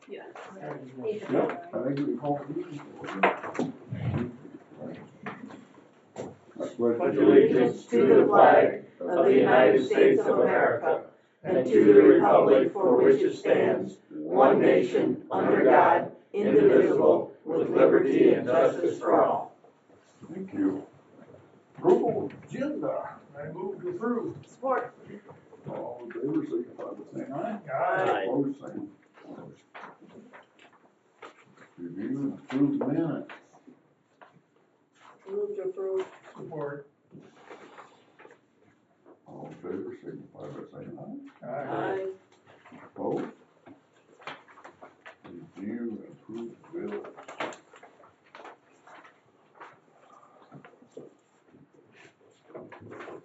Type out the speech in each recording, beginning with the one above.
Yeah. Yep, I think we can call it easy. I pledge allegiance to the flag of the United States of America and to the republic for which it stands, one nation, under God, indivisible, with liberty and justice for all. Thank you. Approval agenda. I move to approve. Support. All in favor, signify by saying aye. Aye. Opposed, same. Review and approve minutes. Move to approve. Support. All in favor, signify by saying aye. Aye. Opposed? Review and approve bills.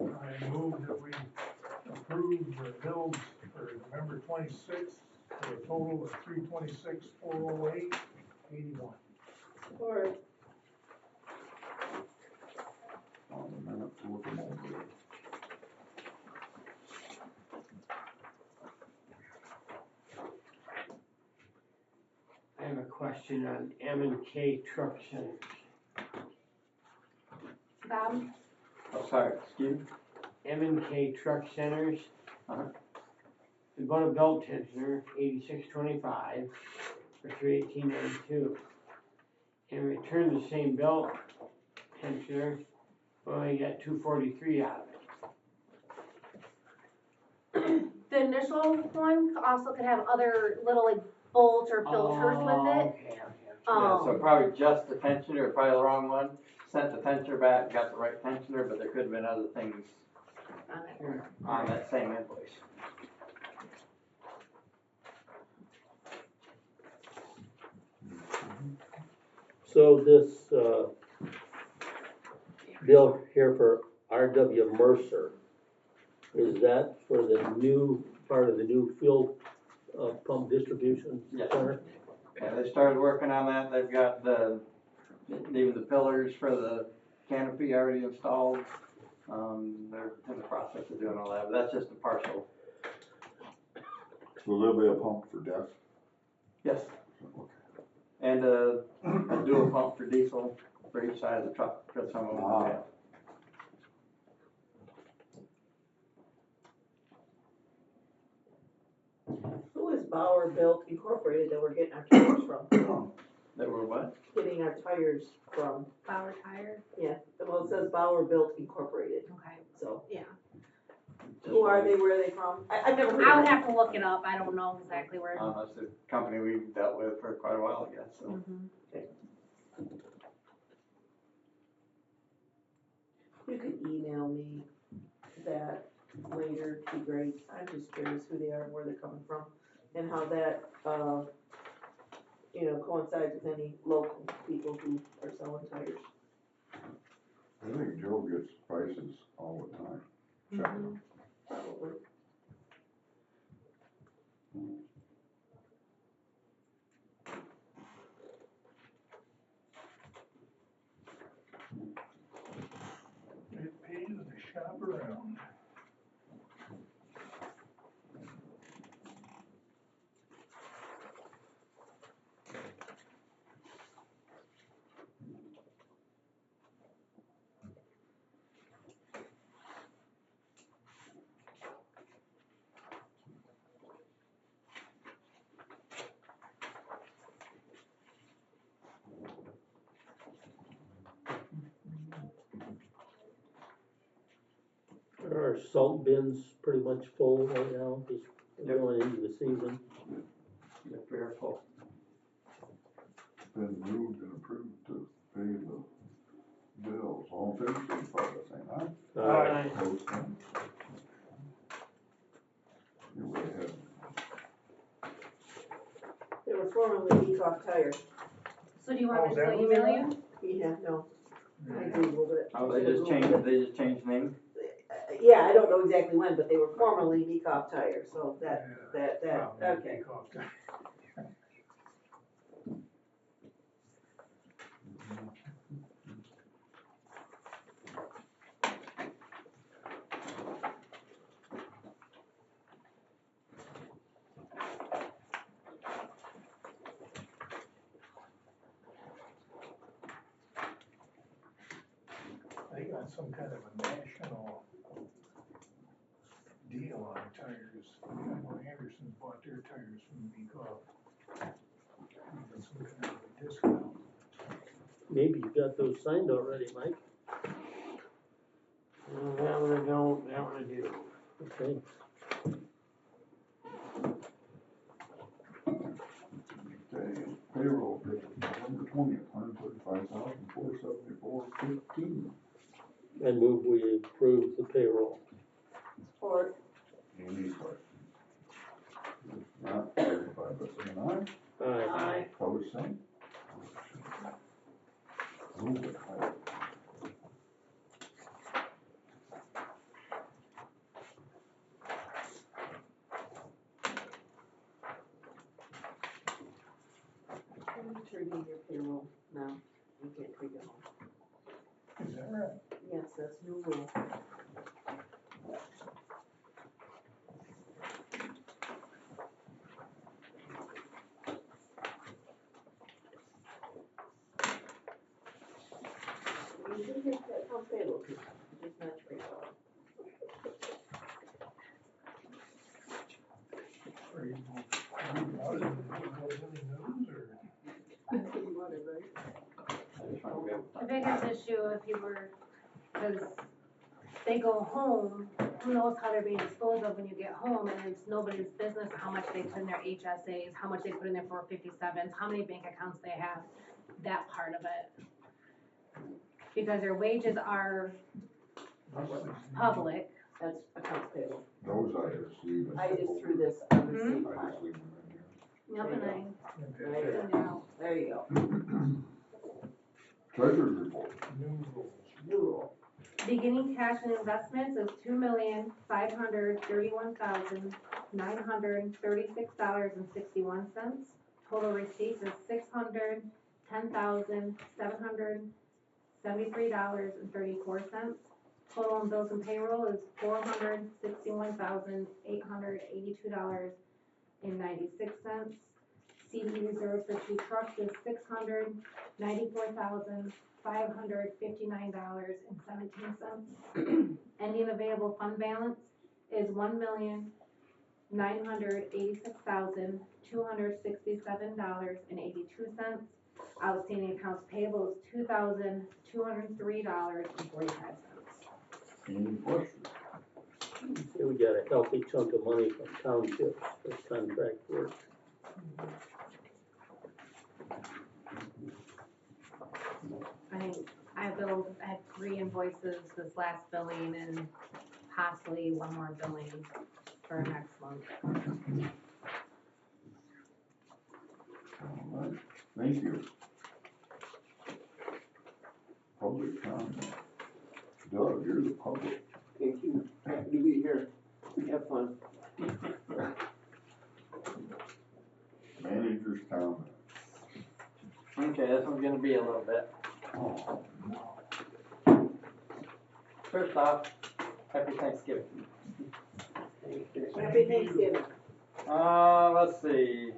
I move that we approve the bills for November 26th for a total of $326,408.81. Support. On the minutes, look them over. I have a question on M&K Truck Centers. Bob? Oh, sorry, excuse me? M&K Truck Centers. Uh-huh. We bought a belt tensioner, 8625 for $318.92. And returned the same belt tensioner, but only got $243 out of it. The initial one also could have other little like bolts or filters with it. Okay. Yeah, so probably just the tensioner, probably the wrong one. Sent the tensioner back, got the right tensioner, but there could have been other things on that same invoice. So this, bill here for R.W. Mercer, is that for the new, part of the new fuel, pump distribution Yes. center? Yeah, they started working on that. They've got even the pillars for the canopy already installed. They're in the process of doing all that, but that's just a partial. So there'll be a pump for death? Yes. Okay. And a dual pump for diesel for each side of the truck, because some of them have. Who is Bauer Built Incorporated that we're getting our tires from? That were what? Getting our tires from? Bauer tire. Yeah, well, it says Bauer Built Incorporated, Okay. so. Yeah. Who are they, where are they from? I've never heard of I would them. have to look it up. I don't know exactly where. That's a company we've dealt with for quite a while, I guess, so. Mhm. You could email me that later, it'd be great. I'm just curious who they are and where they're coming from and how that, coincides with any local people who are selling tires. I think Joe gets prices all the time. Check them. Probably. It pays to shop around. Are our salt bins pretty much full right now, just going into the season? They're very full. Been moved and approved to pay the bills. All in favor, signify by saying aye. Aye. Opposed, same. You're way ahead. They were formerly Beacock Tires. So do you Oh, want me is to that still who they email are? you? Yeah, no, I Googled it. Oh, they just changed names? Yeah, I don't know exactly when, but they were formerly Beacock Tires, so Yeah. okay. got some kind of a national deal on tires. I know Anderson's bought their tires from the week off. Got some kind of a discount. Maybe you got those signed already, Mike? That one I don't, that one I do. Okay. Okay, payroll, November 20th, $135,474.15. And move we approve the payroll. Or, Any questions? If not, signify by saying aye. Aye. Opposed, same. Move it. can you turn in your payroll now? You can't take it home. Is that right? Yes, that's new rule. You can take that home payroll, just not your payroll. Or you go, any news or? You want it, right? I just wanna be able The biggest issue if you were, because they go home, who knows how they're being disposed of when you get home, and it's nobody's business how much they put in their HSAs, how much they put in their 457s, how many bank accounts they have, that part of it. Because their wages are public, That's accounts payable. Those I just leave. I just threw this on the Hmm? same I pile. just leave them in here. yep, and I, There you and go. now, There you go. Treasurer's report. New rules. New rule. beginning cash and investments is $2,531,936.61. Total receipts is $610,773.34. Total in bills and payroll is $461,882.96. CD reserves for 2 trucks is $694,559.17. Ending available fund balance is $1,986,267.82. Outstanding accounts payable is $2,203.45. Any questions? Here we got a healthy chunk of money from townships for contract work. I have 3 invoices this last billing and possibly 1 more billing for next month. All right, thank you. Public comment. Doug, you're the public. Thank you, happy to be here, have fun. Manager's comment. Okay, this one's gonna be a little bit. Oh, First off, happy Thanksgiving. Happy Thanksgiving. Let's see,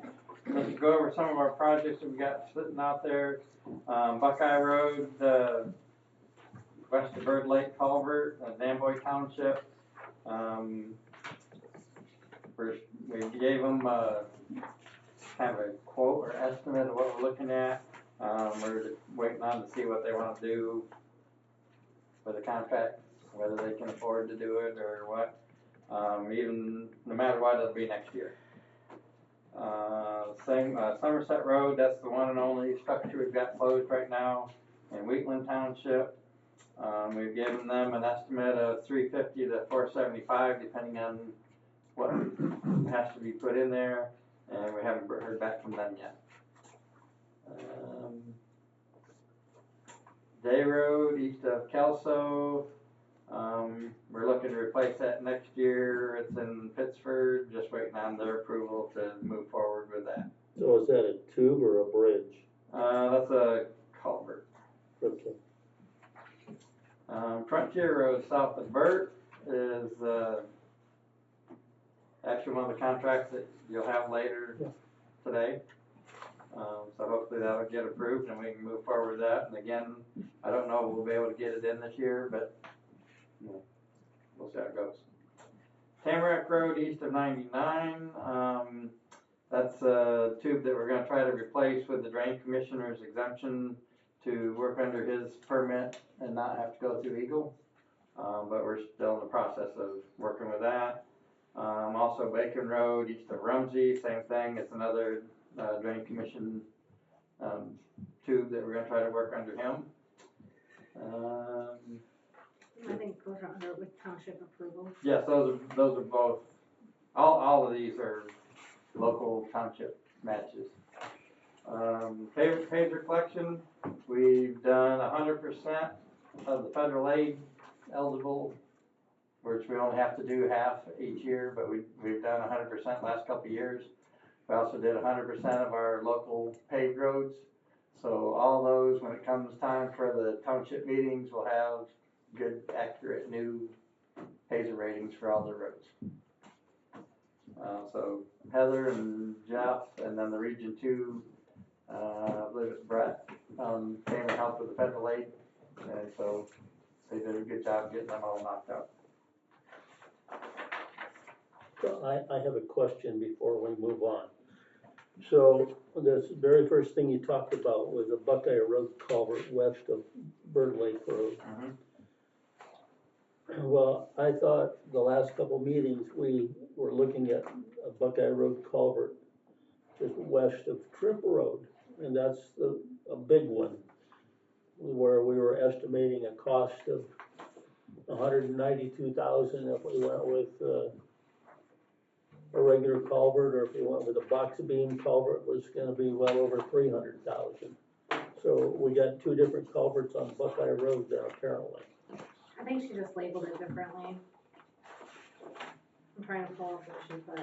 let's go over some of our projects that we got sitting out there. Buckeye Road, west of Bird Lake Culvert, Amboy Township. We gave them, kind of a quote or estimate of what we're looking at. We're waiting on to see what they wanna do for the contract, whether they can afford to do it or what. Even, no matter what, it'll be next year. Somerset Road, that's the one and only structure we've got closed right now in Wheatland Township. We've given them an estimate of $350 to $475, depending on what has to be put in there, and we haven't heard back from them yet. Day Road, east of Kelso, we're looking to replace that next year. It's in Pittsford, just waiting on their approval to move forward with that. So is that a tube or a bridge? That's a culvert. Okay. Frontier Road south of Burt is actually one of the contracts that you'll have later today. So hopefully that'll get approved and we can move forward with that. And again, I don't know if we'll be able to get it in this year, but you know, we'll see how it goes. Tamarack Road east of 99, that's a tube that we're gonna try to replace with the drain commissioner's exemption to work under his permit and not have to go through Eagle. But we're still in the process of working with that. Also Bacon Road east of Rumsey, same thing, it's another drain commission tube that we're gonna try to work under him. I think those are under with township approval. Yes, those are both, all of these are local township matches. Pager collection, we've done 100% of the federal aid eligible, which we only have to do half each year, but we've done 100% last couple of years. We also did 100% of our local paved roads. So all those, when it comes time for the township meetings, we'll have good, accurate, new Pager ratings for all the roads. So Heather and Jeff, and then the Region 2, I believe it's Brett, came and helped with the federal aid, and so they did a good job getting them all knocked out. So I have a question before we move on. So this very first thing you talked about was a Buckeye Road culvert west of Bird Lake Road. Well, I thought the last couple meetings, we were looking at a Buckeye Road culvert just west of Trip Road, and that's a big one, where we were estimating a cost of $192,000 if we went with a regular culvert, or if we went with a box beam culvert, was gonna be well over $300,000. So we got two different culverts on Buckeye Road there apparently. I think she just labeled it differently. I'm trying to pull up what she put.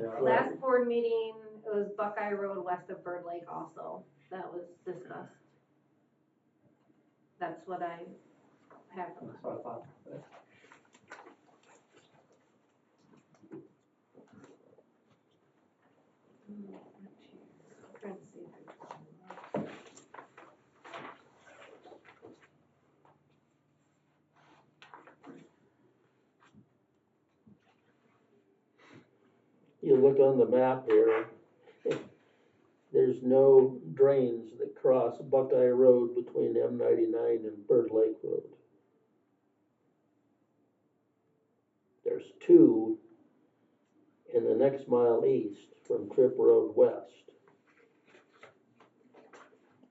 Yeah. Last board meeting, it was Buckeye Road west of Bird Lake also, that was discussed. That's what I have. That's what I thought. Trying to see if it's- You look on the map here, there's no drains that cross Buckeye Road between M99 and Bird Lake Road. There's two in the next mile east from Trip Road west.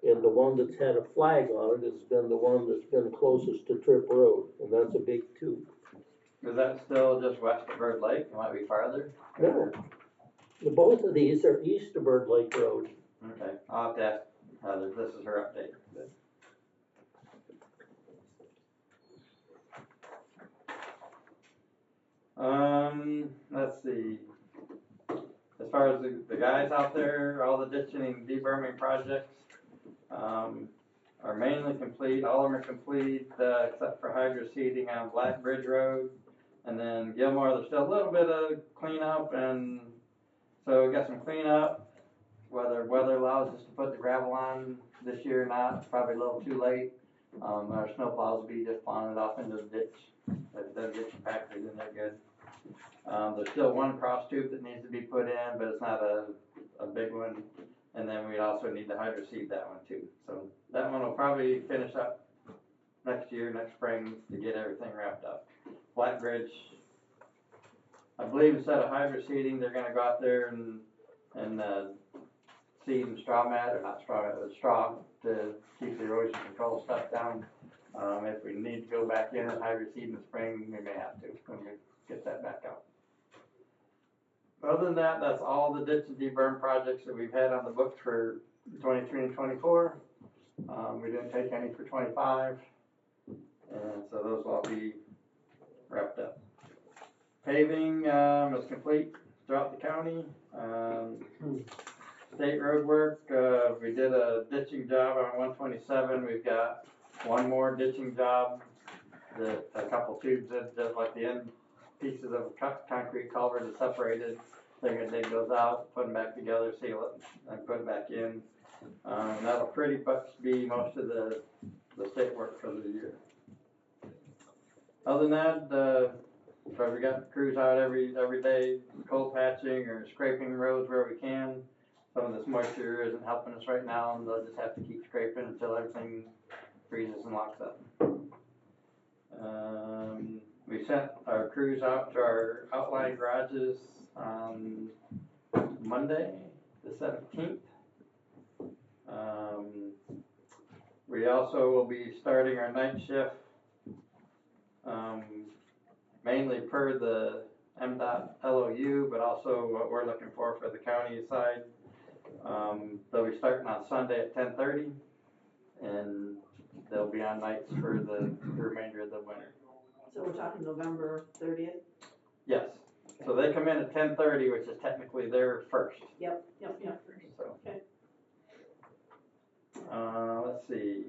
And the one that's had a flag on it has been the one that's been closest to Trip Road, and that's a big tube. Is that still just west of Bird Lake? It might be farther? No, both of these are east of Bird Lake Road. Okay, I'll have to ask Heather, this is her update. Let's see. As far as the guys out there, all the ditching and deberming projects, are mainly complete. All of them are complete, except for hydro seeding on Black Bridge Road. And then Gilmore, there's still a little bit of cleanup, and so we got some cleanup. Whether weather allows us to put the gravel on this year or not, it's probably a little too late. Our snowplows will be just plowing it off into the ditch. If it doesn't get some factories in there good. There's still one cross tube that needs to be put in, but it's not a big one. And then we also need to hydro seed that one too. So that one will probably finish up next year, next spring, to get everything wrapped up. Black Bridge, I believe instead of hydro seeding, they're gonna go out there and seed and straw mat, or not straw mat, but straw to keep the erosion control stuff down. If we need to go back in and hydro seed in the spring, we may have to when we get that back out. Other than that, that's all the ditch and deburn projects that we've had on the books for 23 and 24. We didn't take any for 25, and so those will all be wrapped up. Paving is complete throughout the county. State road work, we did a ditching job on 127. We've got one more ditching job that a couple tubes in, just like the end pieces of concrete culvert is separated. they're gonna dig those out, put them back together, seal it, and put it back in. That'll pretty much be most of the state work for the year. Other than that, so we got crews out every day, cold patching or scraping roads where we can. Some of this moisture isn't helping us right now, and they'll just have to keep scraping until everything freezes and locks up. We sent our crews out to our outlying garages on Monday, the 17th. We also will be starting our night shift, mainly per the MDOT LOU, but also what we're looking for the county side. They'll be starting on Sunday at 10:30, and they'll be on nights for the remainder of the winter. So we're talking November 30th? Yes, so they come in at 10:30, which is technically their first. Yep. So. Okay. Let's see.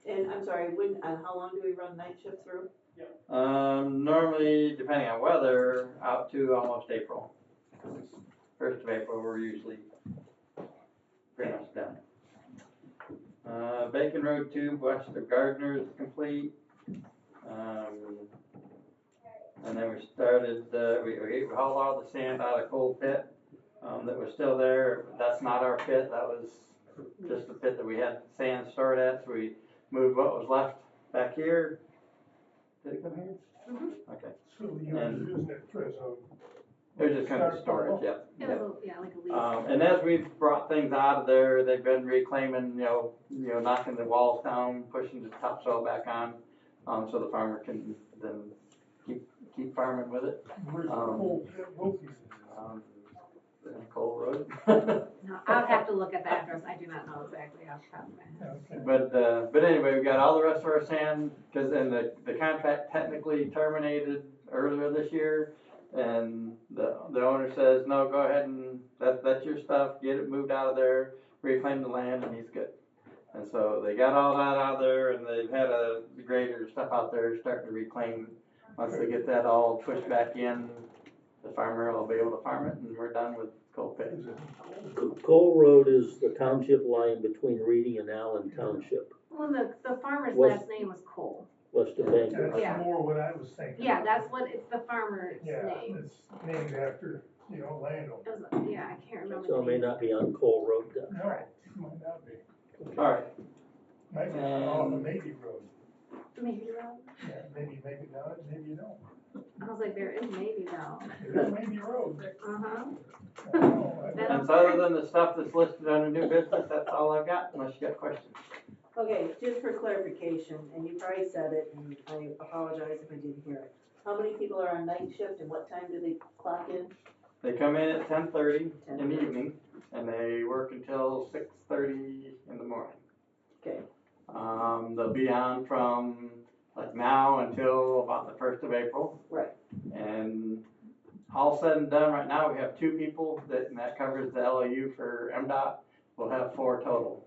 And I'm sorry, how long do we run night shift through? Normally, depending on weather, out to almost April. 1st of April, we're usually pretty much done. Bacon Road Tube west of Gardner is complete. And then we started, we hauled all the sand out of Cold Pit that was still there. That's not our pit, that was just the pit that we had sand stored at, so we moved what was left back here. Did it come here? Mm-hmm. Okay. So you're using it as a. It was just kind of storage, yeah. It was, like a lease. And as we've brought things out of there, they've been reclaiming, knocking the walls down, pushing the topsoil back on, so the farmer can then keep farming with it. Where's the whole pit located? Cole Road. No, I'll have to look at the address, I do not know exactly off the top of my head. Okay. But anyway, we got all the rest of our sand, cause then the contract technically terminated earlier this year. And the owner says, no, go ahead and that's your stuff, get it moved out of there, reclaim the land, and he's good. And so they got all that out of there, and they've had a grader stuff out there starting to reclaim. Once they get that all pushed back in, the farmer will be able to farm it, and we're done with Cold Pit. Is it Cole Road is the township line between Reading and Allen Township, Well, the farmer's Was- last name was Cole. west of Bangor. Yeah. That's more what I was thinking. Yeah, that's what, it's the farmer's Yeah, name. it's named after, landowner. It was, yeah, I can't remember. So the it may name. not be on Cole Road then. No, might not be. Alright, Might be off of Maybe Road. Maybe wrong. Yeah, maybe not, maybe you don't. I was like, there is maybe though. There is Maybe Road. Uh-huh. I don't know. and so other than the stuff that's listed under new business, that's all I've got, unless you got questions. Okay, just for clarification, and you probably said it, and I apologize if I didn't hear it. How many people are on night shift and what time do they clock in? They come in at 10:30 in the evening, and they work until 6:30 in the morning. Okay, They'll be on from like now until about the 1st of April. right. And all said and done, right now, we have 2 people and that covers the LOU for MDOT. We'll have 4 total.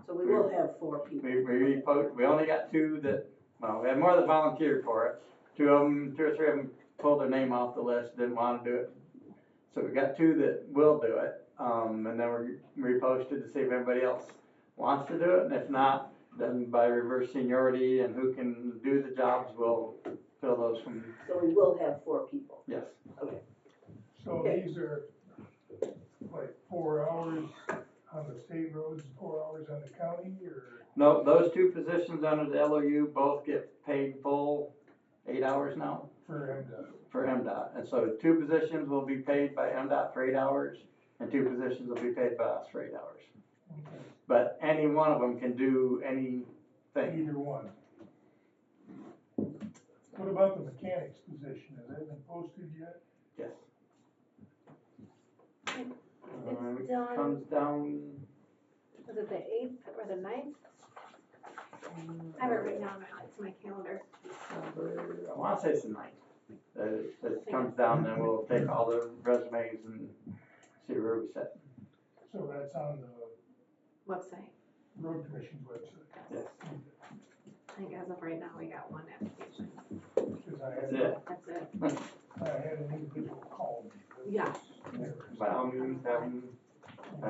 So we will have 4 people. We only got 2 we had more that volunteered for it. 2 or 3 of them pulled their name off the list, didn't want to do it. So we got 2 that will do it. And then we reposted to see if anybody else wants to do it. And if not, then by reverse seniority and who can do the jobs, we'll fill those from, So we will have 4 people. yes. So Okay. these are like 4 hours on the state roads, 4 hours on the county, or? No, those 2 positions under the LOU both get paid full 8 hours now For MDOT. for MDOT. And so 2 positions will be paid by MDOT for 8 hours, and 2 positions will be paid by us for 8 hours. Okay. But any one of them can do anything. Either one. What about the mechanic's position? Has that been posted yet? Yes. It's It done, comes down, was it the 8th or the 9th? I have it written down, it's my calendar. I want to say it's the 9th. It comes down, and we'll take all the resumes and see where we set. So that's on the Website. road commission's website. Yes. I think as of right now, we got 1 application. Because That's it. That's it. I had an individual call me. Yeah. by all means, have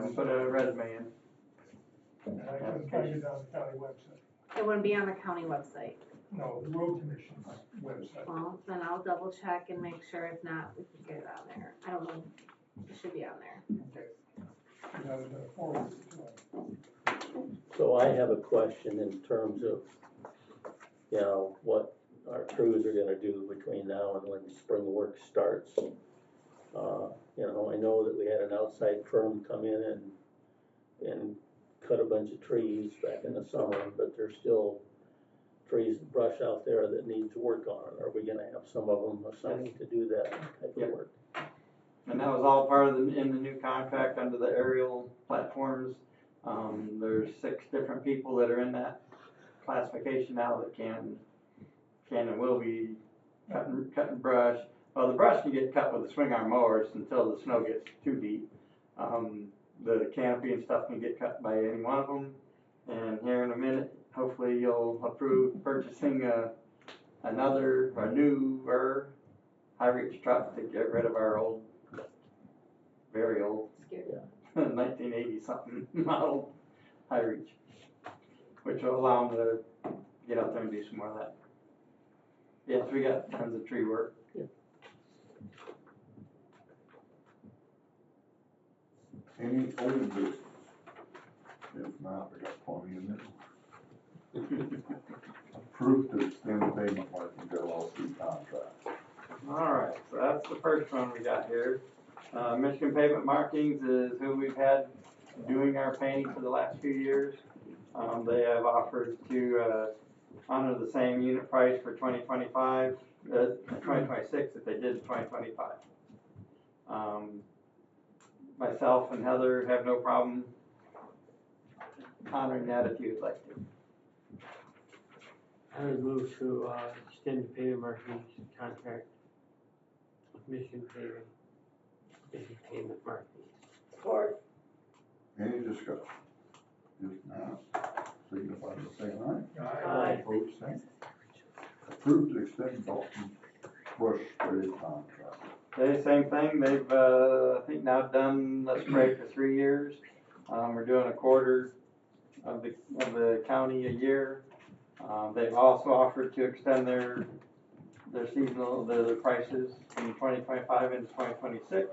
them put a resume in. And I couldn't find it on the county website. It wouldn't be on the county website. No, the road commission's website. Well, then I'll double check and make sure, if not, we can get it on there. I don't know, it should be on there. Okay. And I was gonna forward it to him. So I have a question in terms of, you know, what our crews are gonna do between now and when spring work starts. You know, I know that we had an outside firm come in and cut a bunch of trees back in the summer, but there's still trees and brush out there that needs work on. Are we gonna have some of them assigned to do that type Yep. of work? And that was all part of in the new contract under the aerial platforms. There's 6 different people that are in that classification now that can and will be cutting brush. Well, the brush can get cut with the swing arm mowers until the snow gets too deep. The canopy and stuff can get cut by any one of them. And here in a minute, hopefully you'll approve purchasing a newer high reach truck to get rid of our old, very old, Scary. 1980 something model high reach, which will allow them to get out there and do some more of that. Yes, we got tons of tree work. Any old business? If not, we got plenty in there. Approved to extend the payment marking LLC contract. Alright, so that's the first one we got here. Michigan Pavement Markings is who we've had doing our painting for the last few years. They have offered to honor the same unit price for 2025, 2026 that they did in 2025. Myself and Heather have no problem honoring that if you'd like to. I would move to extend the pavement markings contract with Michigan Pavement Markings. Support. Any discussion? If not, signify by saying aye. Aye. Opposed, same. Approved to extend Dalton brush spray contract. Okay, same thing, they've, I think now done the spray for 3 years. We're doing a quarter of the county a year. They've also offered to extend their seasonal, the prices from 2025 into 2026.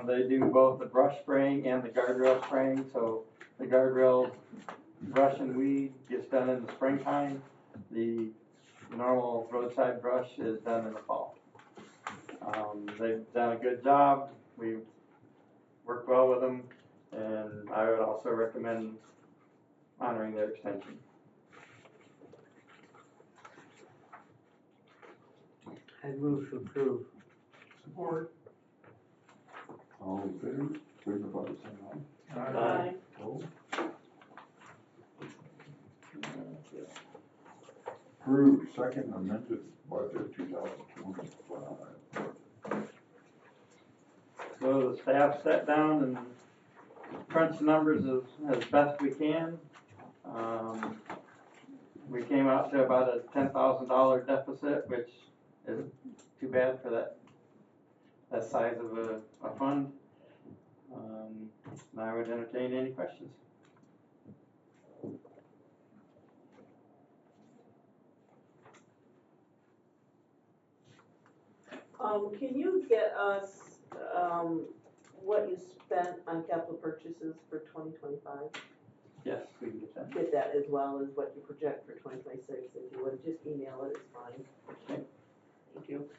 They do both the brush spraying and the guardrail spraying, so the guardrail brush and weed gets done in the springtime. The normal roadside brush is done in the fall. They've done a good job. We've worked well with them, and I would also recommend honoring their extension. I'd move to approve. Support. All in favor, signify by saying aye. Aye. Opposed? Approved second amended budget 2025. So the staff sat down and crunched the numbers as best we can. We came out to about a $10,000 deficit, which isn't too bad for that size of a fund. And I would entertain any questions. Can you get us, what you spent on capital purchases for 2025? Yes, we can get that. Get that as well as what you project for 2026, if you would, just email it, it's fine. Okay. Thank you.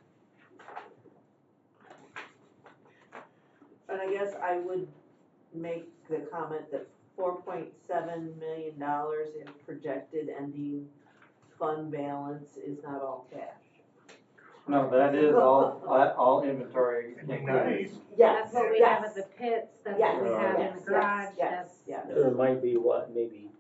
And I guess I would make the comment that $4.7 million in projected ending fund balance is not all cash. No, that is all inventory. It'd be nice. That's what we have yes. at the pits, that's Yes, what we have in yes, the garage, yes, that's. yes. There might be what, maybe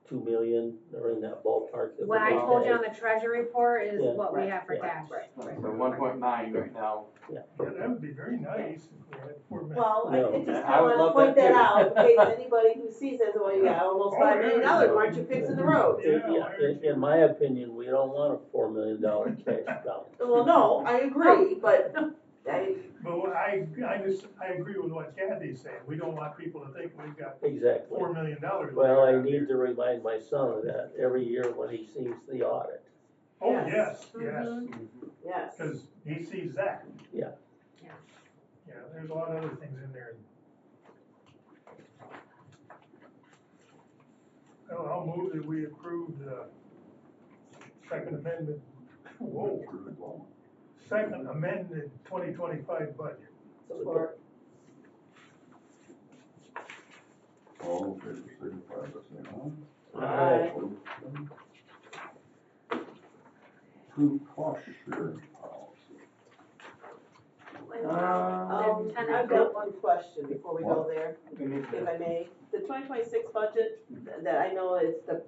2 million, or in that ballpark. that What I we told you on pay. the treasury report is Yeah. what we Right, have for yeah, cash. Right, So right. 1.9 right now. Yeah. Yeah, that would be very nice if we had 4 million. Well, No. I just I would kinda love wanna point that that too. out, in case anybody who sees it, well, you got almost Oh, $5 million, yeah. why aren't you fixing the roads? In my opinion, we don't want a $4 million cash balance. Well, no, I agree, but But I agree with what Kathy's saying, we don't want people to think we've got Exactly. $4 million. Well, I laying out need there. to remind my son of that every year when he sees the audit. Oh, Yes. yes, Yes. cause he sees that. Yeah. Yeah. Yeah, there's a lot of other things in there. Well, I'll move that we approve the second amendment, whoa, second amended 2025 budget. Support. All in favor, signify by saying aye. Aye. Opposed, same. Approve cost sharing policy. I've got one question before we go there, We need if to, I may. The 2026 budget, that I know is the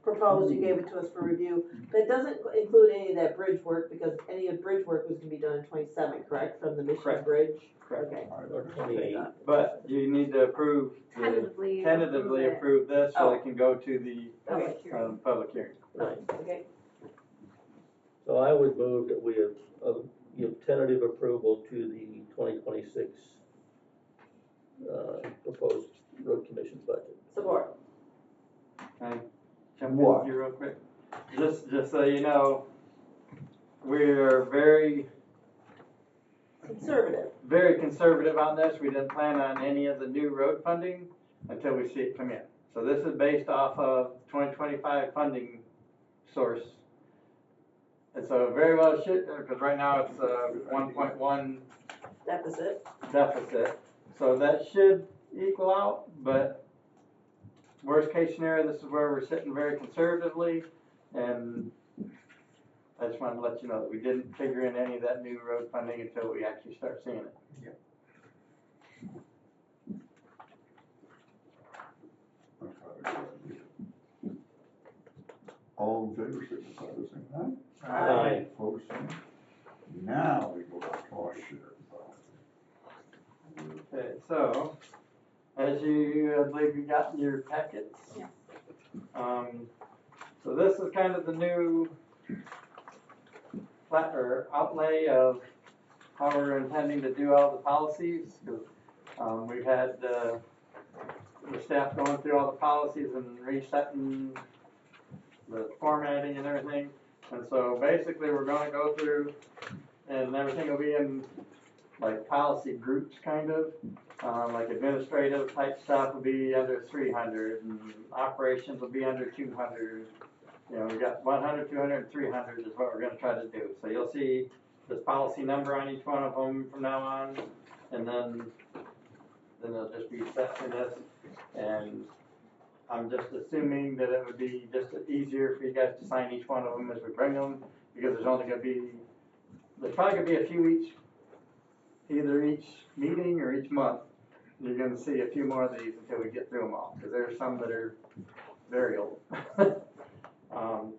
proposed, you gave it to us for review, that doesn't include any of that bridge work, because any of bridge work was gonna be done in 27, correct, from the Michigan Correct. Bridge? Correct. Okay. Or 28. but you need to approve, tentatively approve this so it can go to the, Okay, public hearing. Right. okay, So I would move that we give tentative approval to the 2026 proposed road commission budget. support. Can I jump What? in here real quick? Just so you know, we're very Conservative. very conservative on this. We didn't plan on any of the new road funding until we see it come in. So this is based off of 2025 funding source. And so very well should, because right now it's 1.1 Deficit. deficit. So that should equal out, but worst case scenario, this is where we're sitting very conservatively. And I just wanted to let you know that we didn't figure in any of that new road funding until we actually start seeing it. That's how I do it. All in favor, signify by saying aye. Aye. Opposed, same. Now we go to cost sharing policy. Okay, so, as you, I believe you got in your packets. Yeah. So this is kind of the new outlay of how we're intending to do all the policies, because, we've had, the staff going through all the policies and resetting the formatting and everything. And so basically, we're gonna go through, and everything will be in like policy groups, kind of. Like administrative type stuff will be under 300, and operations will be under 200. You know, we got 100, 200, and 300 is what we're gonna try to do. So you'll see this policy number on each one of them from now on, and then they'll just be set in this. And I'm just assuming that it would be just easier for you guys to sign each one of them as we bring them, because there's only gonna be, there's probably gonna be a few either each meeting or each month. You're gonna see a few more of these until we get through them all, because there's some that are very old.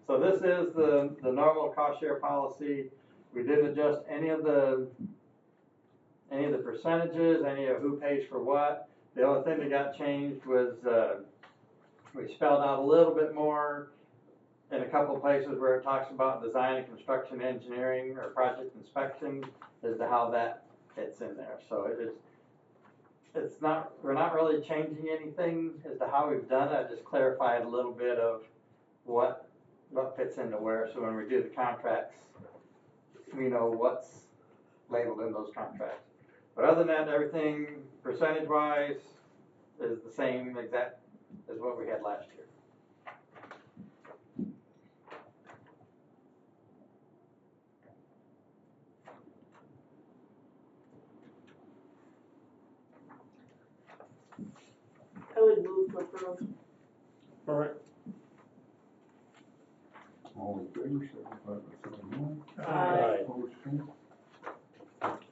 So this is the normal cost share policy. We didn't adjust any of the percentages, any of who pays for what. The only thing that got changed was, we spelled out a little bit more in a couple of places where it talks about design and construction engineering or project inspection as to how that fits in there. So it's not, we're not really changing anything as to how we've done it. I just clarified a little bit of what fits into where, so when we do the contracts, we know what's labeled in those contracts. But other than that, everything percentage-wise is the same exact as what we had last year. I would move to approve. All right. All in favor, signify by saying aye. Aye. Opposed, same.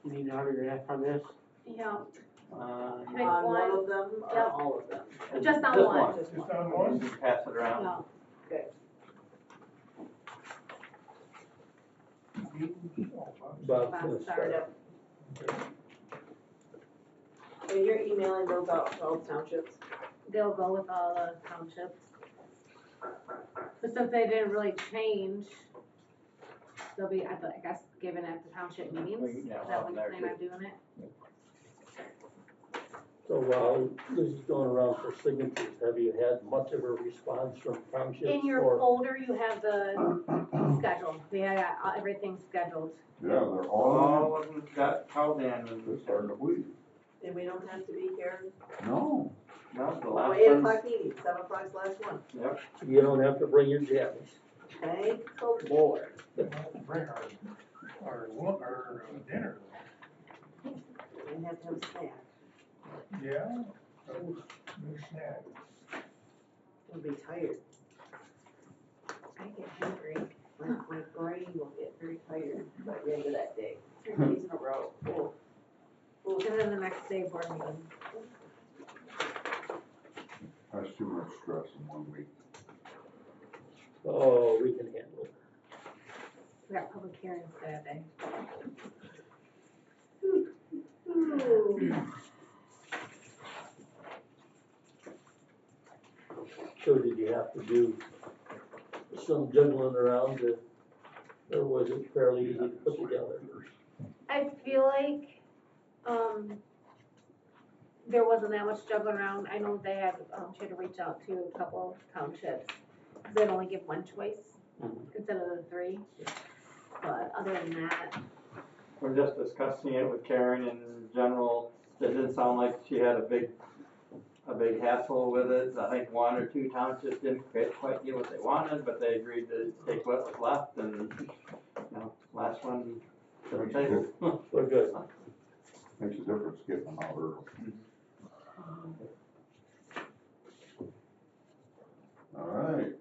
You need an autograph on this? Yeah, Pick On one one. of them, or Yep. all of them? Just on one. Just Just one. on You one? can pass it around. No. Okay. Oh, Bob's Bob gonna started. start. And you're emailing those out to all the townships? They'll go with all the townships. But since they didn't really change, they'll be, I guess, given at the township meetings, is Yeah, that when you there plan on doing it? So while this is going around for signatures, have you had much of a response from townships? In your or- folder, you have the schedule, yeah, everything's scheduled. Yeah, they're all All of them got called in in. and, It's hard to believe. And we don't have to be here, No, no, the oh, last 8 one, o'clock meeting, 7 o'clock's the last one. yep. You don't have to bring your jammies. Thank the Lord. Bring our dinner. We have to have a snack. Yeah, new snack. We'll be tired. I get hungry. My brain will get very tired by the end of that day. 3 days in a row. Oh. Oh. And then the next day, board meeting. that's too much stress in 1 week. Oh, we can handle it. We got public hearings that day. So did you have to do some juggling around to, or was it fairly easy to put together? I feel like, there wasn't that much juggling around. I know they had, tried to reach out to a couple of townships. 'Cause they'd only give one choice instead of the 3. But other than that, We're just discussing it with Karen in general. It didn't sound like she had a big hassle with it. I think 1 or 2 townships didn't quite get what they wanted, but they agreed to take what was left and, you know, last one to the table. We're good. Makes a difference getting them out early. All right.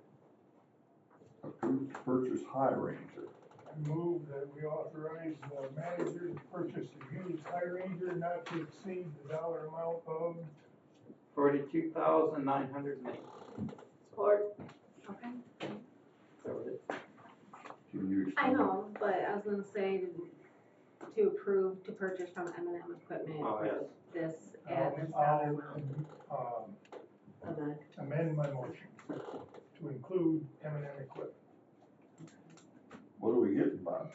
Approved to purchase High Ranger. I move that we authorize the manager to purchase a used High Ranger not to exceed the dollar amount of. 42,908. Support. okay. Can you I explain? know, but I was gonna say to approve to purchase from M&M Equipment Oh, for yes. this at this dollar amount. Amend my motion to include M&M Equipment. What are we getting, Bob?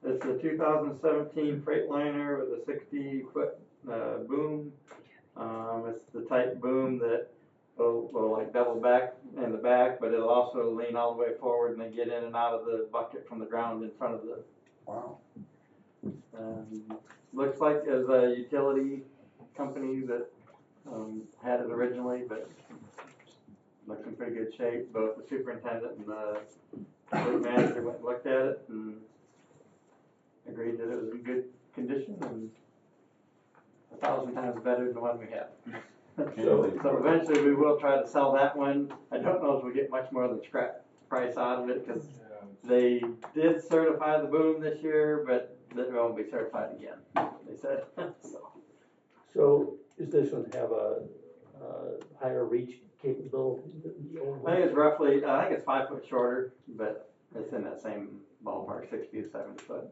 It's a 2017 Freightliner with a 60-foot boom. It's the type boom that will like double back in the back, but it'll also lean all the way forward and then get in and out of the bucket from the ground in front of the. Wow. Looks like it's a utility company that had it originally, but looks in pretty good shape. Both the superintendent and the fleet manager went and looked at it and agreed that it was in good condition and 1,000 times better than the one we have. So eventually we will try to sell that one. I don't know if we get much more than scrap price out of it because they did certify the boom this year, but it won't be certified again, they said. So is this one have a higher reach capability than the old I one? think it's roughly, I think it's 5 foot shorter, but it's in that same ballpark, 60 to 70 foot.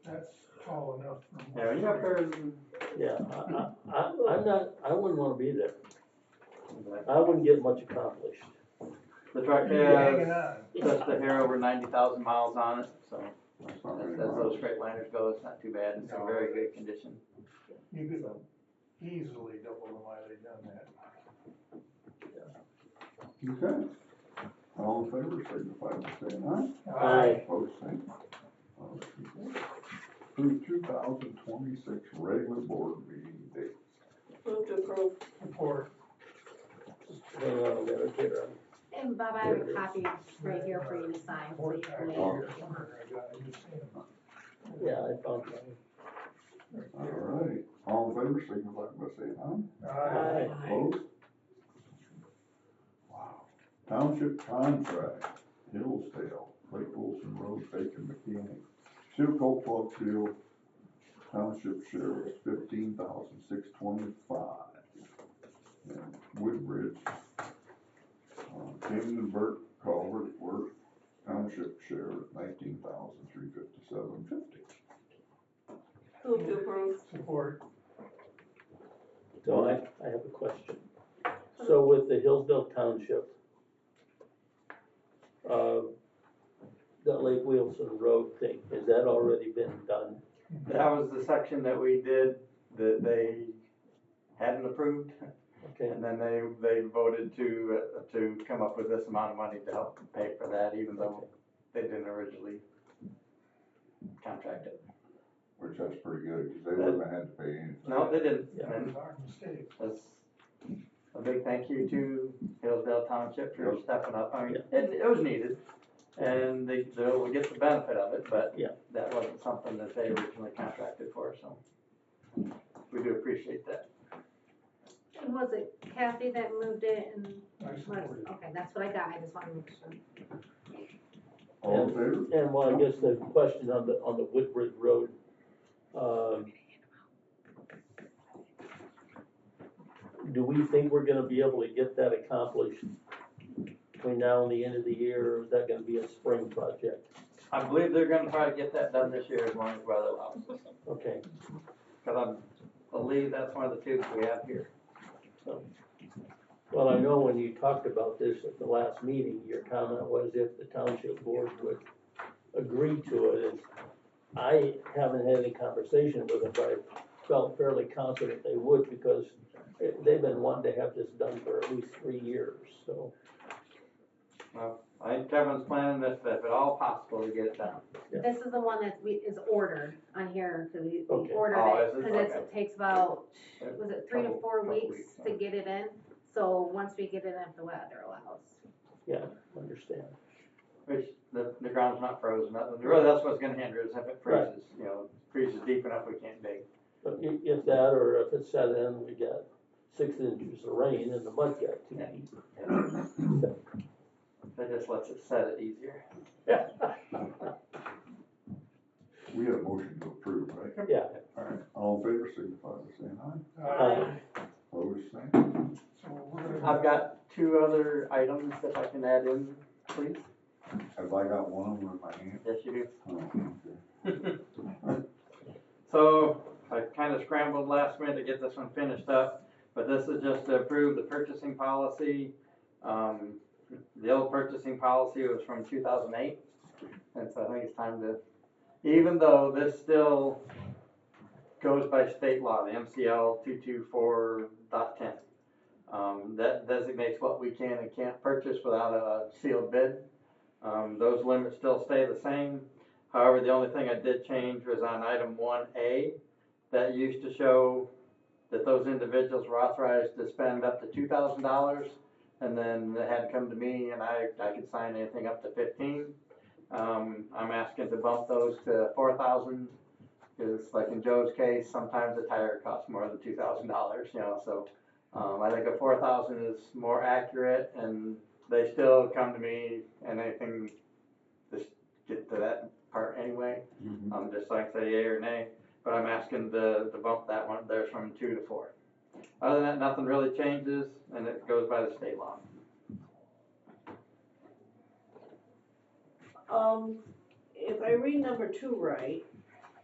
That's tall enough for. Yeah, when you're up there, Yeah, I wouldn't wanna be there. I wouldn't get much accomplished. the truck You'd be hanging has on. just a hair over 90,000 miles on it, so That's not as very those much. Freightliners go, it's not too bad. It's in very good condition. You could easily double the mileage on that. Okay. All in favor, signify by saying aye. Aye. Opposed, same. Motion carries. Approve 2026 regular board meeting dates. Move to approve. Support. Hang on a minute here. And Bob, I have a copy right here for you to sign, so you can leave. I just seen them. Yeah, I found mine. All right. All in favor, signify by saying aye. Opposed? Wow. Township contract, Hillsdale, Lake Wilson Road, Bacon Mechanic, Seal Coat Plug Field, Township share was $15,625. And Woodbridge, Camdenburg Culvert Work, Township share was $19,357.50. Move to approve. Support. So I have a question. So with the Hillsdale Township, the Lake Wilson Road thing, has that already been done? That was the section that we did that they hadn't approved. Okay, And then they voted to come up with this amount of money to help pay for that, even though they didn't originally contract it. Which that's pretty good, because they wouldn't have had to pay anything. No, they didn't. Yeah. That And was our mistake. that's a big thank you to Hillsdale Township for Yep. stepping up. I mean, it was needed, and they'll get the benefit of it, but Yeah. that wasn't something that they originally contracted for, so we do appreciate that. And was it Kathy that moved it and, I supported it. okay, that's what I got, I just wanted to make sure. All in favor? and well, I guess the question on the Woodbridge Road, do we think we're gonna be able to get that accomplished between now and the end of the year, or is that gonna be a spring project? I believe they're gonna try to get that done this year as long as weather allows, Okay, because I believe that's one of the tubes we have here. well, I know when you talked about this at the last meeting, your comment was if the township board would agree to it, and I haven't had any conversation with them, but I felt fairly confident they would, because they've been wanting to have this done for at least 3 years, so. Well, I think Kevin's planning this, if at all possible, to get it done. Yeah. This is the one that is ordered on here, cause we Okay. ordered Oh, it, is it? cause Okay. it takes about, was it 3 to Couple- 4 couple weeks weeks, to get it in? So once we get it in, if the weather allows. Yeah, understand. Which, the ground's not frozen, really, that's what's gonna hinder us if it freezes, you know, freezes deep enough we can't dig. But if that, or if it's set in, we got 6 inches of rain and the mud got too deep. That just lets it set it easier. We have a motion to approve, right? Yeah, All right, all in favor, signify by saying aye. Aye. Opposed, same. So we're gonna. I've got 2 other items that I can add in, please. Have I got one of them in my hand? Yes, you Oh, okay. do. So, I kinda scrambled last minute to get this one finished up, but this is just to approve the purchasing policy. The old purchasing policy was from 2008, and so I think it's time to, even though this still goes by state law, the MCL 224.10. That designates what we can and can't purchase without a sealed bid. Those limits still stay the same. However, the only thing I did change was on item 1A, that used to show that those individuals were authorized to spend up to $2,000, and then they had to come to me, and I could sign anything up to 15. I'm asking to bump those to 4,000, because like in Joe's case, sometimes a tire costs more than $2,000, you know, so. I think a 4,000 is more accurate, and they still come to me and anything, just get to that part anyway. Just like say yea or nay, but I'm asking to bump that one there from 2 to 4. Other than that, nothing really changes, and it goes by the state law. If I read number 2 right,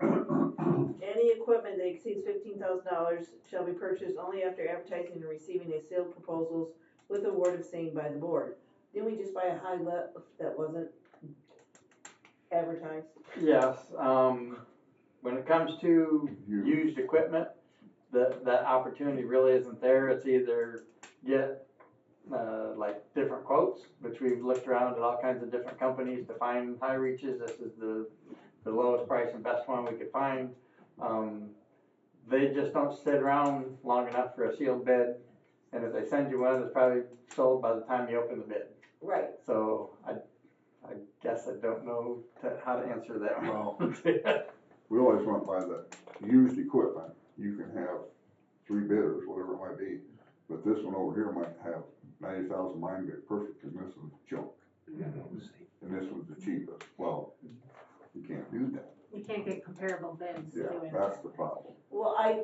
any equipment that exceeds $15,000 shall be purchased only after advertising and receiving a sealed proposals with award of same by the board. Didn't we just buy a high lift that wasn't advertised? Yes, when it comes to used equipment, that opportunity really isn't there. It's either get like different quotes, which we've looked around at all kinds of different companies to find high reaches. This is the lowest price and best one we could find. They just don't sit around long enough for a sealed bid, and if they send you one, it's probably sold by the time you open the bid. Right. So I guess I don't know how to answer that. Well, we always went by the used equipment. You can have 3 bidders, whatever it might be, but this one over here might have 90,000 might be perfect, and this one's junk. And this one's the cheapest. Well, you can't do that. You can't get comparable bids Yeah, doing that's it. the problem. Well, I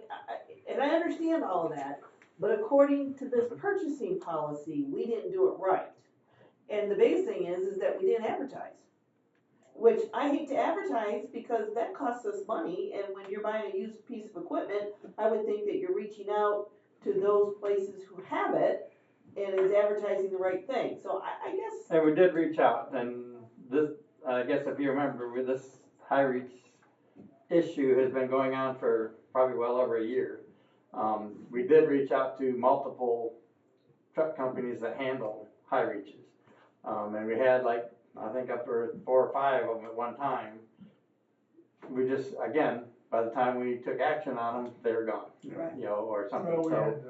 understand all of that, but according to this purchasing policy, we didn't do it right. And the biggest thing is that we didn't advertise. Which I hate to advertise because that costs us money, and when you're buying a used piece of equipment, I would think that you're reaching out to those places who have it and is advertising the right thing, so I guess. And we did reach out, and this, I guess if you remember, with this high reach issue has been going on for probably well over a year. We did reach out to multiple truck companies that handle high reaches. And we had like, I think up to 4 or 5 of them at one time. We just, again, by the time we took action on them, they were gone, Right. you know, or something. Well, we So, had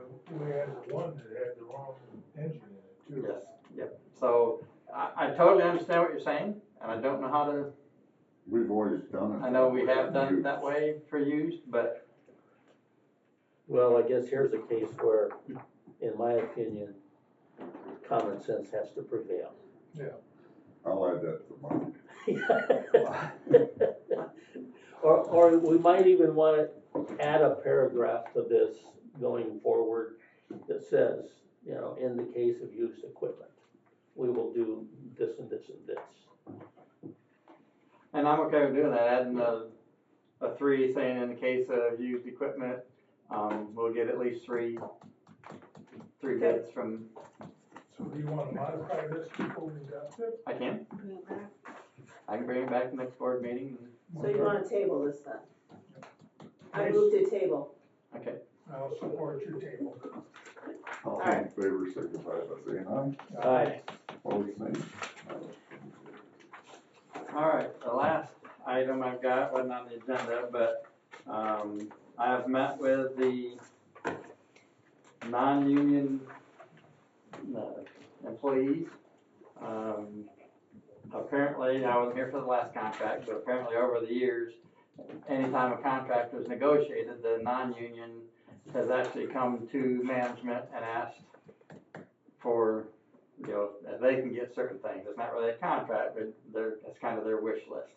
the one that had the wrong engine in it too. yes, yep. So I totally understand what you're saying, and I don't know how to, We've always done it. I know we that way have for done it years. that way for used, but Well, I guess here's a case where, in my opinion, common sense has to prevail. Yeah. I'll add that to mine. Or we might even wanna add a paragraph to this going forward that says, you know, in the case of used equipment, we will do this and this and this. and I'm okay with doing that, adding a 3 saying in the case of used equipment, we'll get at least three bids from, So do you wanna modify this before we adopt it? I can Bring it back. bring it back to next board meeting. So you wanna table this then? I move to table. Okay, I'll support your table. All Alright. in favor, signify by saying aye. Aye. Opposed, nay. all right, the last item I've got wasn't on the agenda, but, I have met with the non-union, employees. Apparently, I wasn't here for the last contract, but apparently over the years, anytime a contract was negotiated, the non-union has actually come to management and asked for, you know, if they can get certain things. It's not really a contract, but it's kind of their wish list.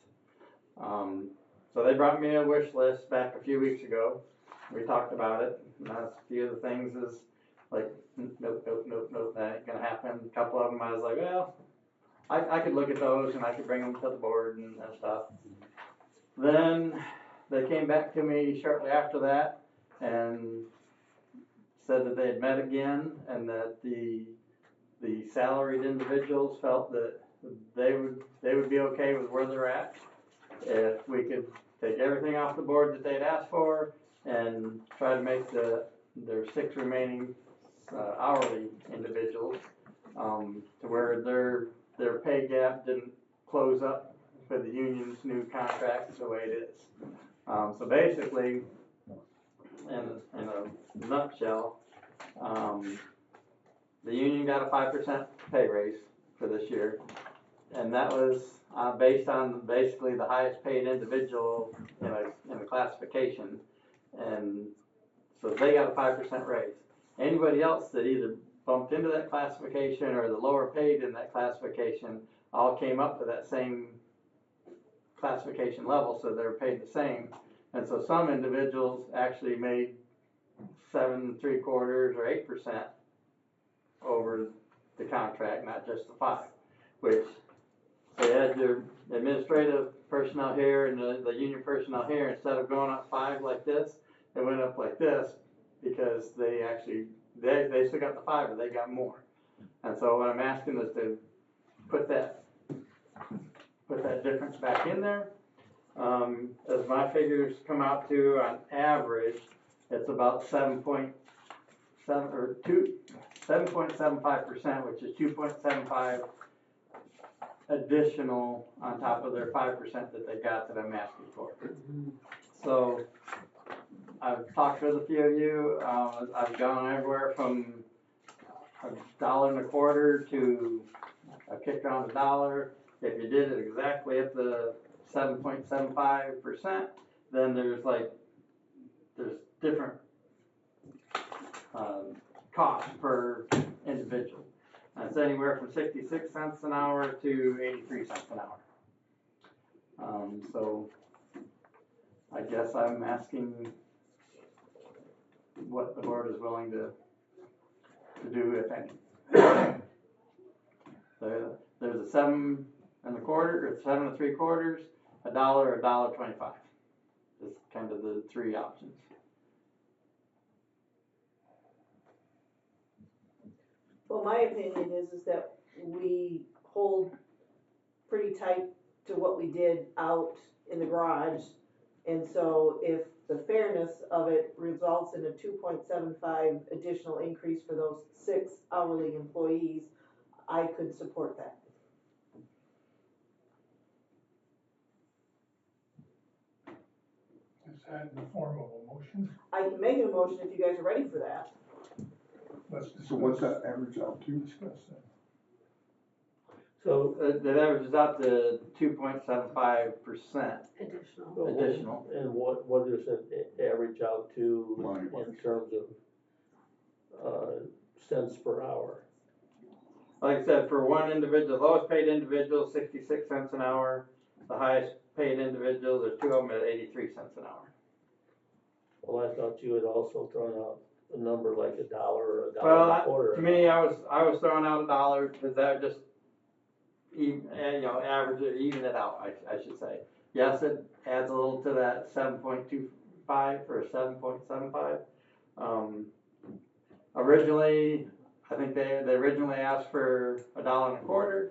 So they brought me a wish list back a few weeks ago. We talked about it, and that's a few of the things is like, nope, that ain't gonna happen. A couple of them I was like, well, I could look at those and I could bring them to the board and stuff. Then they came back to me shortly after that and said that they had met again and that the salaried individuals felt that they would be okay with where they're at if we could take everything off the board that they'd asked for and try to make their 6 remaining hourly individuals to where their pay gap didn't close up for the union's new contracts the way it is. So basically, in a nutshell, the union got a 5% pay raise for this year, and that was based on basically the highest paid individual in a classification, and so they got a 5% raise. Anybody else that either bumped into that classification or the lower paid in that classification all came up to that same classification level, so they were paid the same. And so some individuals actually made 7 3/4 or 8% over the contract, not just the 5, which they had their administrative personnel here and the union personnel here, instead of going up 5 like this, it went up like this because they actually, they still got the 5, but they got more. And so what I'm asking is to put that difference back in there. As my figures come out to, on average, it's about 7.75%, which is 2.75 additional on top of their 5% that they got that I'm asking for. So I've talked with a few of you. I've gone everywhere from $1.25 to a kick around $1. If you did it exactly at the 7.75%, then there's different costs per individual. And it's anywhere from 66 cents an hour to 83 cents an hour. So I guess I'm asking what the board is willing to do, if any. There's a 7 1/4, or 7 3/4, $1, or $1.25. It's kind of the 3 options. Well, my opinion is that we hold pretty tight to what we did out in the garage. And so if the fairness of it results in a 2.75 additional increase for those 6 hourly employees, I could support that. Is that in the form of a motion? I can make an motion if you guys are ready for that. Let's discuss. So what's that average out to? Discuss that. So, That averages out to 2.75% Additional. additional. and what does it average out to Money-wise. in terms of, cents per hour? Like I said, for one individual, lowest paid individual, 66 cents an hour. The highest paid individual, there's 2 of them at 83 cents an hour. Well, I thought you had also thrown out a number like $1 or $1.25. Well, to me, I was throwing out $1 because that would just average it, even it out, I should say. Yes, it adds a little to that 7.25 or 7.75. Originally, I think they originally asked for $1.25,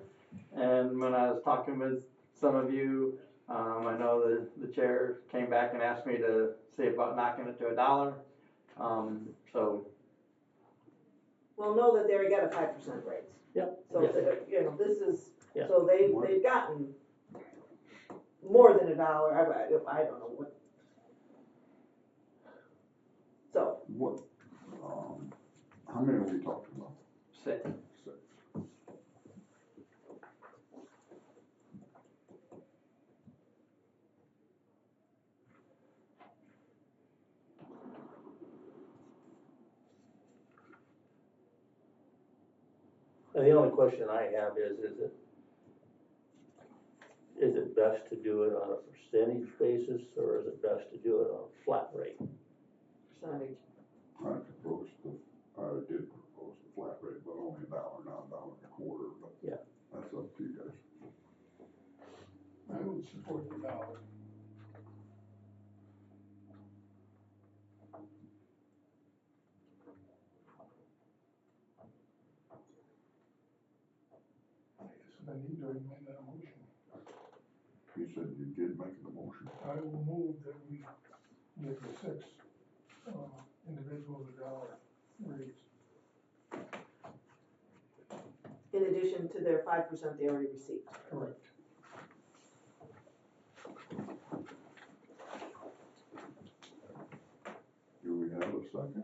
and when I was talking with some of you, I know the chair came back and asked me to see about knocking it to $1. So. Well, know that they already got a 5% raise. Yep. So, this is, Yeah. so they've gotten more than $1, I don't know what. So. What, how many are we talking about? 6. 6. And the only question I have is it best to do it on a percentage basis, or is it best to do it on a flat rate? Percentage. I did propose the flat rate, but only $1, not $1.25, but Yeah. that's up to you guys. I would support the $1. I guess I need to amend that motion. You said you did make the motion. I will move that we give the 6 individuals $1 raise. In addition to their 5% they already received. Correct. Do we have a second?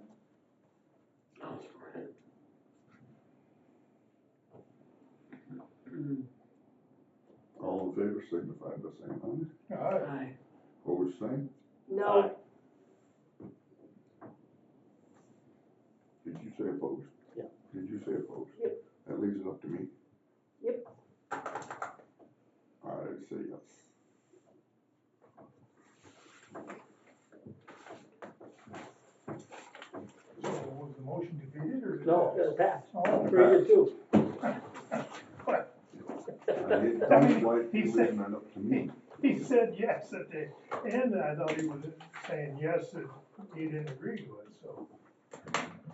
All in favor signify by saying aye. Aye. Opposed, same. No, Did you say opposed? Yeah. Did you say opposed? Yep. That leaves it up to me. Yep. I say yes. So was the motion defeated or? did No, it it passed. Oh, 3-2. It I mean, sounds like he you're said- leaving that up to me. He said yes at the end, I thought he was saying yes, that he didn't agree to it, so.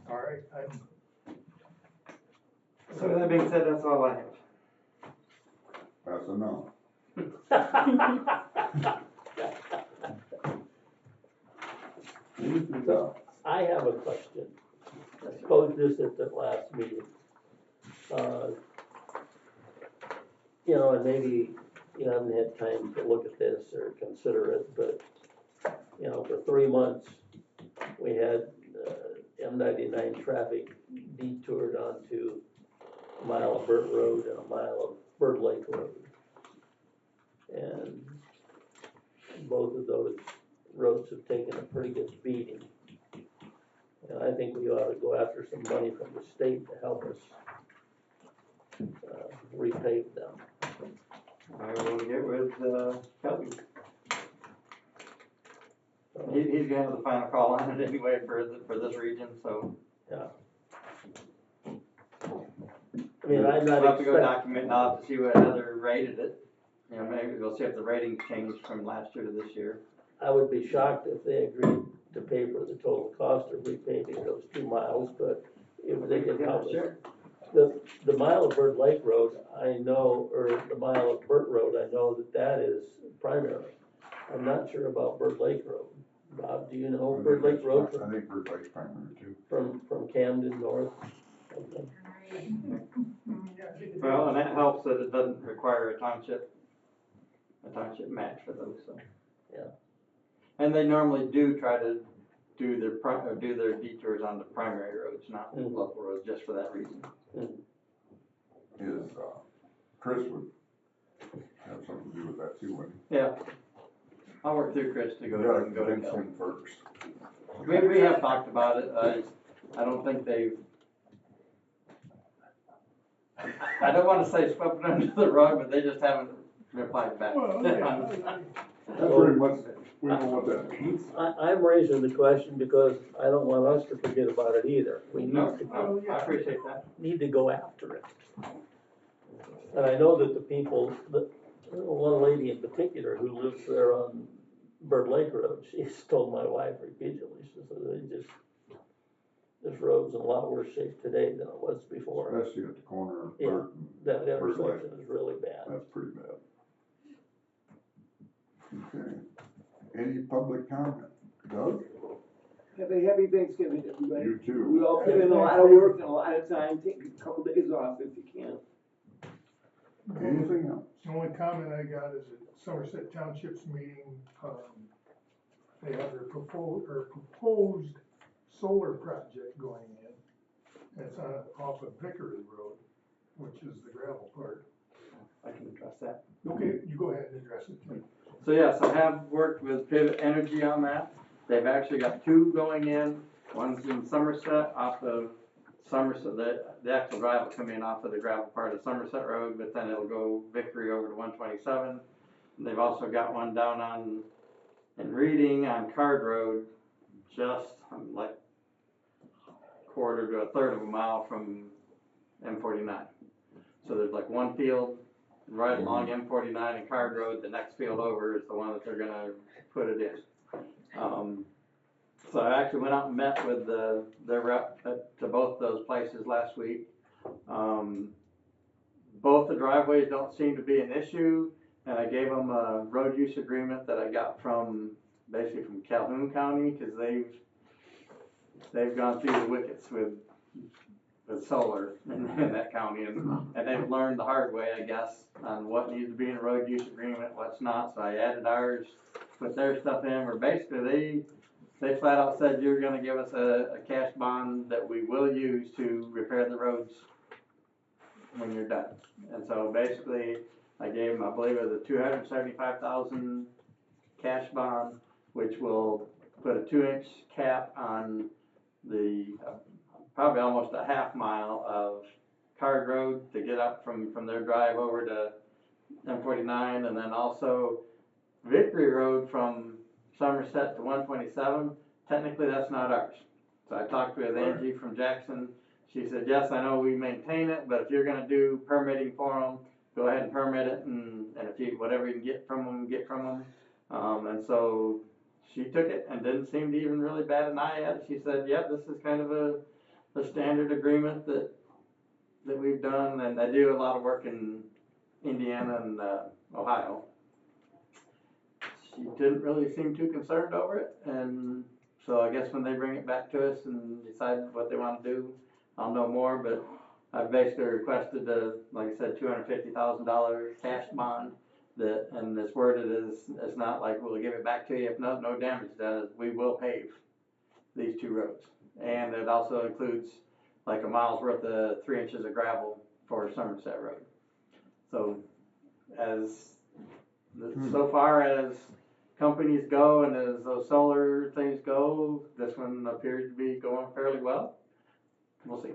All right, So that being said, that's all I have. That's a no. Anything else? I have a question. I posed this at the last meeting. And maybe you haven't had time to look at this or consider it, but, for 3 months, we had M99 traffic detoured onto a mile of Burt Road and a mile of Bird Lake Road. And both of those roads have taken a pretty good beating. And I think we ought to go after some money from the state to help us repave them. I will get with Kelby. He's gonna have the final call on it anyway for this region, so. Yeah. I mean, I'm not We'll have to go expecting, document, I'll have to see what Heather rated it. Maybe we'll see if the rating changed from last year to this year. I would be shocked if they agreed to pay for the total cost of repaving those 2 miles, but if they could help us, the mile of Bird Lake Road, I know, or the mile of Burt Road, I know that is primary. I'm not sure about Bird Lake Road. Bob, do you know Bird Lake Road I think Bird Lake's primary too. from Camden north? Okay. Well, and that helps that it doesn't require a township match for those, so. Yeah. And they normally do try to do their detours on the primary roads, not the local roads, just for that reason. Is, Chris would have something to do with that too, wouldn't he? Yeah. I'll work through Chris to go You gotta and go to convince Cal. him first. We have talked about it, I don't think they've, I don't wanna say swept it under the rug, but they just haven't replied back. Well, yeah. That's pretty much, we know what that means. I'm raising the question because I don't want us to forget about it either. We No, I appreciate that. need to go after it. And I know that the people, one lady in particular who lives there on Bird Lake Road, she's told my wife repeatedly, she said, this road's in a lot worse shape today than it was before. Especially at the corner of Yeah, Burt and that Bird Lake. intersection is really bad. That's pretty bad. Okay. Any public comment? Doug? Have a happy Thanksgiving, everybody. You too. We all put in a lot of work and a lot of time, take a couple days off if you can. Anything else? The only comment I got is at Somerset Township's meeting, they have their proposed solar project going in. It's off of Vickery Road, which is the gravel part. I can address that. Okay, you go ahead and address it, Tim. So yes, I have worked with Pivot Energy on that. They've actually got two going in. One's in Somerset off of Somerset, the actual drive will come in off of the gravel part of Somerset Road, but then it'll go Vickery over to 127. And they've also got one down in Reading on Card Road, just like quarter to a third of a mile from M49. So there's like one field right along M49 and Card Road. The next field over is the one that they're gonna put it in. So I actually went out and met with their rep to both those places last week. Both the driveways don't seem to be an issue, and I gave them a road use agreement that I got basically from Calhoun County, because they've gone through the wickets with solar in that county, and they've learned the hard way, I guess, on what needs to be in a road use agreement, what's not. So I added ours, put their stuff in, where basically they flat out said, you're gonna give us a cash bond that we will use to repair the roads when you're done. And so basically, I gave them, I believe it was a $275,000 cash bond, which will put a 2-inch cap on the probably almost a half mile of Card Road to get up from their drive over to M49, and then also Vickery Road from Somerset to 127. Technically, that's not ours. So I talked with Angie from Jackson. She said, yes, I know we maintain it, but if you're going to do permitting for them, go ahead and permit it, and if you, whatever you can get from them, get from them. And so she took it and didn't seem to even really bat an eye at it. She said, yeah, this is kind of a standard agreement that we've done, and I do a lot of work in Indiana and Ohio. She didn't really seem too concerned over it, and so I guess when they bring it back to us and decide what they want to do, I'll know more. But I've basically requested like I said, $250,000 cash bond and it's worded as not like we'll give it back to you if no damage done. We will pave these two roads, and it also includes like a mile's worth of 3 inches of gravel for Somerset Road. So so far as companies go and as those solar things go, this one appears to be going fairly well. We'll see.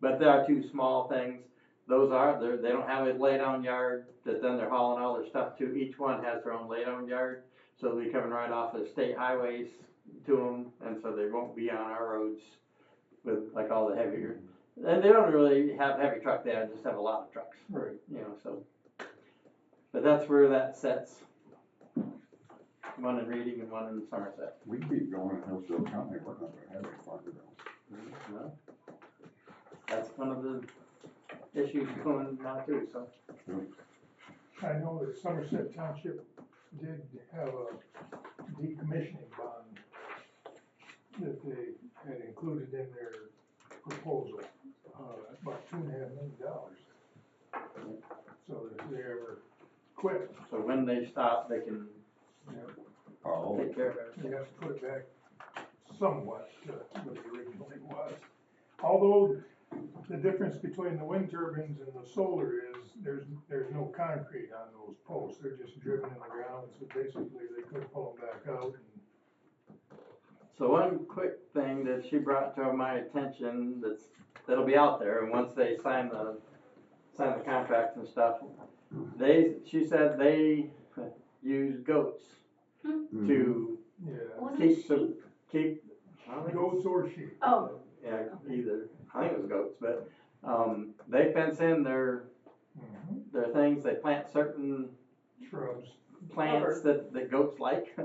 But there are two small things. Those they don't have a laydown yard that then they're hauling all their stuff to. Each one has their own laydown yard. So they'll be coming right off of state highways to them, and so they won't be on our roads with like all the heavier. And they don't really have heavy truck there, just have a lot of trucks. Right. You know, so. But that's where that sets. One in Reading and one in Somerset. We keep going in Hillsdale County, we're not gonna have any farm bills. Well, that's one of the issues going now too, so. I know that Somerset Township did have a decommissioning bond that they had included in their proposal, about $2.5 million. So if they ever quit, So when they stop, they can Oh, take care of everything. you have to put it back somewhat to what it originally was. Although the difference between the wind turbines and the solar is there's no concrete on those posts. They're just driven in the ground, so basically they could pull them back out. So one quick thing that she brought to my attention that'll be out there, and once they sign the contract and stuff, she said they use goats to Yeah, Wasn't keep she? I don't think goats or sheep. Oh, yeah, either. I think it was goats, but they fence in their things. They plant certain Shrubs. plants that goats like,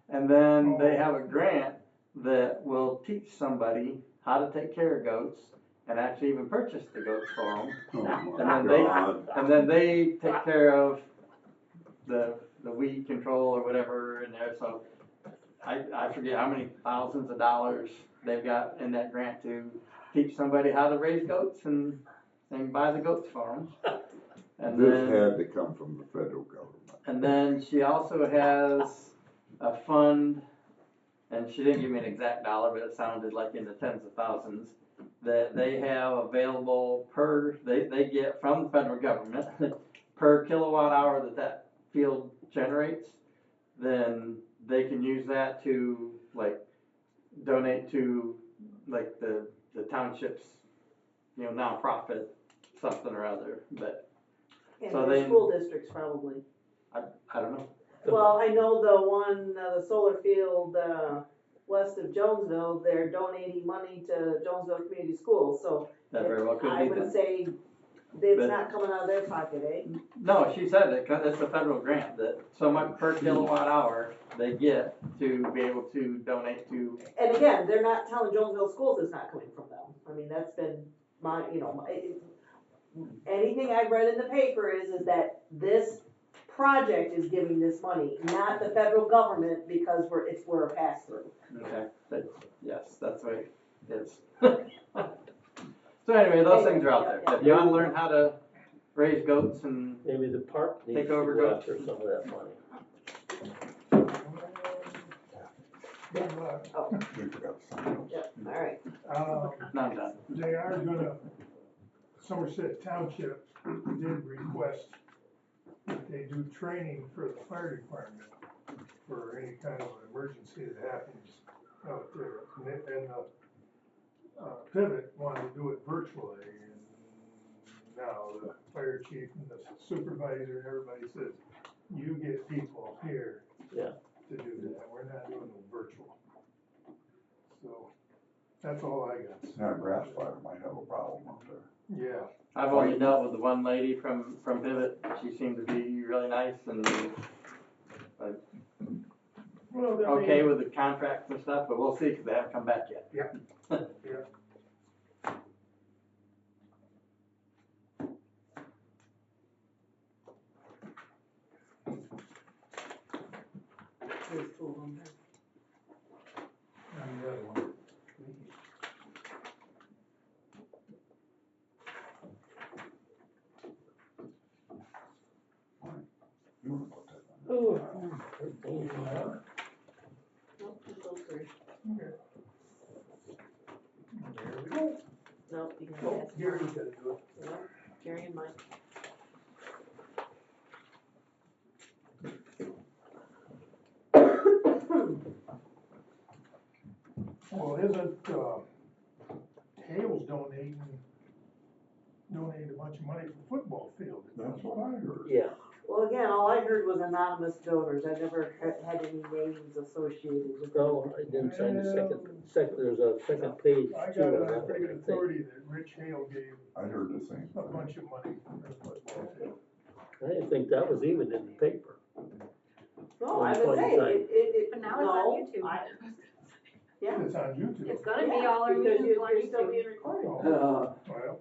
and then they have a grant that will teach somebody how to take care of goats and actually even purchase the goats for them. oh And my then God. And then they take care of the weed control or whatever in there. So I forget how many thousands of dollars they've got in that grant to teach somebody how to raise goats and buy the goats for them. And This then, had to come from the federal government. and then she also has a fund, and she didn't give me an exact dollar, but it sounded like in the tens of thousands, that they have available they get from the federal government per kilowatt hour that field generates. Then they can use that to like donate to like the township's, nonprofit something or other. But And So their then- school districts probably. I don't know. Well, I know the one, the solar field, west of Jonesville, they're donating money to Jonesville Community Schools, so That very well could I be would them. say it's But- not coming out of their pocket, eh? No, she said that it's a federal grant that so much per kilowatt hour they get to be able to donate to. And again, they're not telling Jonesville Schools it's not coming from them. I mean, that's been anything I've read in the paper is that this project is giving this money, not the federal government, because we're a pass-through. Okay, but yes, that's the way it is. So anyway, those things are out there. If you want to learn how to raise goats and Maybe the park needs Take to over go goats. after some of that money. Good luck. We forgot something else. Yep, all right. no, I'm done. They are gonna, Somerset Township did request that they do training for the fire department for any kind of an emergency that happens out there. And Pivot wanted to do it virtually, and now the fire chief and the supervisor and everybody says, you get people here Yeah. to do that, we're not doing no virtual. So, that's all I got. Now, grass fire might have a problem up there. Yeah. I've only dealt with the one lady from Pivot. She seemed to be really nice and Well, I okay mean, with the contracts and stuff, but we'll see because they haven't come back yet. Yeah. There's two of them there. And the other one. You wanna put that on? Oh, 13. Nope, just those three. Okay. There we go. Nope, you can Oh, pass. Gary's gotta do it. Yeah, Gary and Mike. Well, isn't, Hales donating a bunch of money for football field? That's what I heard. Yeah, Well, again, all I heard was anonymous donors. I never had any names associated with them. no, I didn't sign the second, there's a second page I too. got on it that on pretty one, good I think. authority that Rich Hale gave I heard the same a thing. bunch of money for the football field. I didn't think that was even in the paper. No, I would say, it, but now it's on no, YouTube. Yeah. It's on YouTube. It's gonna be Yeah, all our because meetings on you're still YouTube. being recorded. Oh, well,